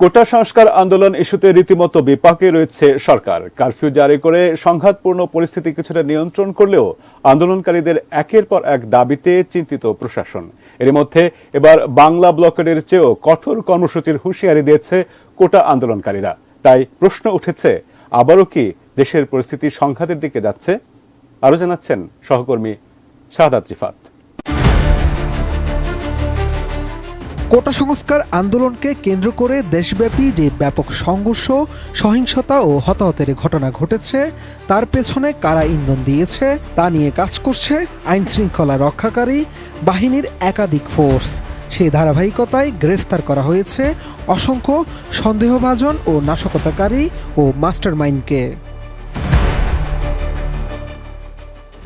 কোটা সংস্কার আন্দোলন ইস্যুতে রীতিমতো বিপাকে রয়েছে সরকার। কারফিউ জারি করে সংঘাতপূর্ণ পরিস্থিতি কিছুটা নিয়ন্ত্রণ করলেও আন্দোলনকারীদের একের পর এক দাবিতে চিন্তিত প্রশাসন। এর মধ্যে এবার বাংলা ব্লকেডের চেয়েও কঠোর কর্মসূচির হুঁশিয়ারি দিয়েছে কোটা আন্দোলনকারীরা। তাই প্রশ্ন উঠেছে, আবারও কি দেশের পরিস্থিতি সংঘাতের দিকে যাচ্ছে? আরো জানাচ্ছেন সহকর্মী শাহাদাত রিফাত। কোটা সংস্কার আন্দোলনকে কেন্দ্র করে দেশব্যাপী যে ব্যাপক সংঘর্ষ, সহিংসতা ও হতাহতের ঘটনা ঘটেছে, তার পেছনে কারা ইন্ধন দিয়েছে তা নিয়ে কাজ করছে আইন শৃঙ্খলা রক্ষাকারী বাহিনীর একাধিক ফোর্স। সেই ধারাবাহিকতায় গ্রেফতার করা হয়েছে অসংখ্য সন্দেহভাজন ও নাশকতাকারী ও মাস্টারমাইন্ডকে।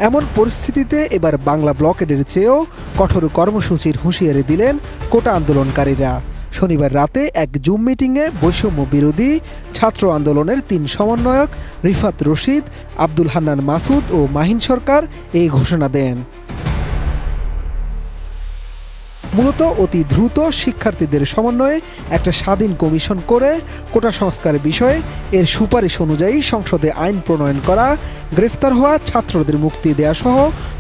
এমন পরিস্থিতিতে এবার বাংলা ব্লকেডের চেয়েও কঠোর কর্মসূচির হুঁশিয়ারি দিলেন কোটা আন্দোলনকারীরা। শনিবার রাতে এক জুম মিটিংয়ে বৈষম্য বিরোধী ছাত্র আন্দোলনের ৩ সমন্বয়ক রিফাত রশিদ, আব্দুল হান্নান মাসুদ ও মাহিন সরকার এই ঘোষণা দেন। মূলত অতি দ্রুত শিক্ষার্থীদের সমন্বয়ে একটা স্বাধীন কমিশন করে কোটা সংস্কার বিষয়ে এর সুপারিশ অনুযায়ী সংসদে আইন প্রণয়ন করা, গ্রেফতার হওয়া ছাত্রদের মুক্তি দেয়া সহ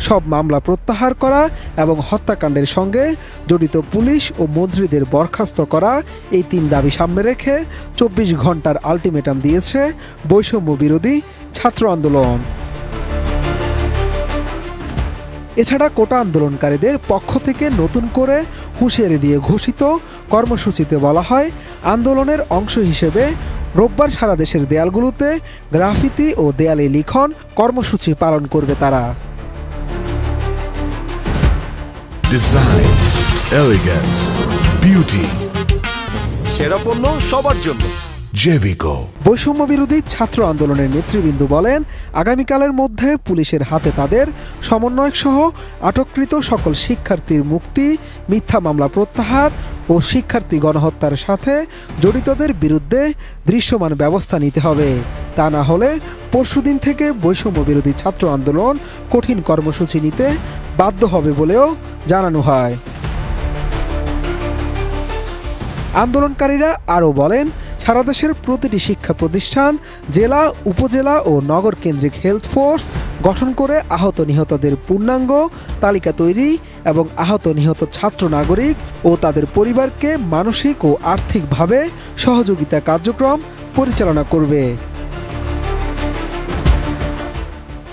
সব মামলা প্রত্যাহার করা এবং হত্যাকাণ্ডের সঙ্গে জড়িত পুলিশ ও মন্ত্রীদের বরখাস্ত করা, এই ৩ দাবি সামনে রেখে ২৪ ঘন্টার আলটিমেটাম দিয়েছে বৈষম্য বিরোধী ছাত্র আন্দোলন। এছাড়া কোটা আন্দোলনকারীদের পক্ষ থেকে নতুন করে হুঁশিয়ারি দিয়ে ঘোষিত কর্মসূচিতে বলা হয়, আন্দোলনের অংশ হিসেবে রোববার সারা দেশের দেয়ালগুলোতে গ্রাফিতি ও দেয়ালে লিখন কর্মসূচি পালন করবে তারা। ডিজাইন, এলিগেন্স, বিউটি, সেরা পণ্য সবার জন্য জেভিকো। বৈষম্য বিরোধী ছাত্র আন্দোলনের নেতৃবৃন্দ বলেন, আগামীকালের মধ্যে পুলিশের হাতে তাদের সমন্বয়ক সহ আটককৃত সকল শিক্ষার্থীর মুক্তি, মিথ্যা মামলা প্রত্যাহার ও শিক্ষার্থী গণহত্যার সাথে জড়িতদের বিরুদ্ধে দৃশ্যমান ব্যবস্থা নিতে হবে। তা না হলে পরশুদিন থেকে বৈষম্য বিরোধী ছাত্র আন্দোলন কঠিন কর্মসূচি নিতে বাধ্য হবে বলেও জানানো হয়। আন্দোলনকারীরা আরও বলেন, সারা দেশের প্রতিটি শিক্ষা প্রতিষ্ঠান, জেলা, উপজেলা ও নগর কেন্দ্রিক হেলথ ফোর্স গঠন করে আহত নিহতদের পূর্ণাঙ্গ তালিকা তৈরি এবং আহত নিহত ছাত্র নাগরিক ও তাদের পরিবারকে মানসিক ও আর্থিকভাবে সহযোগিতা কার্যক্রম পরিচালনা করবে।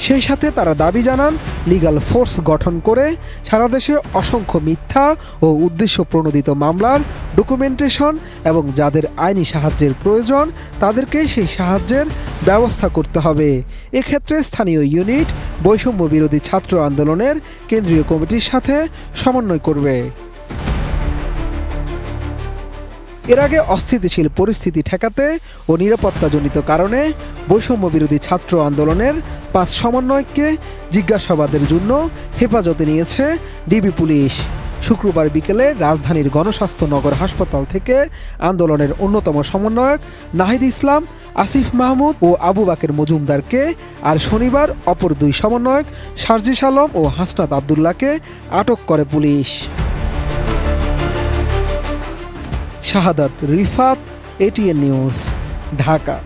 সেই সাথে তারা দাবি জানান, লিগ্যাল ফোর্স গঠন করে সারা দেশে অসংখ্য মিথ্যা ও উদ্দেশ্য প্রণোদিত মামলার ডকুমেন্টেশন এবং যাদের আইনি সাহায্যের প্রয়োজন তাদেরকে সেই সাহায্যের ব্যবস্থা করতে হবে। এক্ষেত্রে স্থানীয় ইউনিট বৈষম্য বিরোধী ছাত্র আন্দোলনের কেন্দ্রীয় কমিটির সাথে সমন্বয় করবে। এর আগে অস্থিতিশীল পরিস্থিতি ঠেকাতে ও নিরাপত্তাজনিত কারণে বৈষম্য বিরোধী ছাত্র আন্দোলনের 5 সমন্বয়ককে জিজ্ঞাসাবাদের জন্য হেফাজতে নিয়েছে ডিবি পুলিশ। শুক্রবার বিকেলে রাজধানীর গণস্বাস্থ্য নগর হাসপাতাল থেকে আন্দোলনের অন্যতম সমন্বয়ক নাহিদ ইসলাম, আসিফ মাহমুদ ও আবু বাকের মজুমদারকে, আর শনিবার অপর 2 সমন্বয়ক সার্জিস আলম ও হাসনাত আবদুল্লাহকে আটক করে পুলিশ। শাহাদাত রিফাত, এটিএন নিউজ, ঢাকা।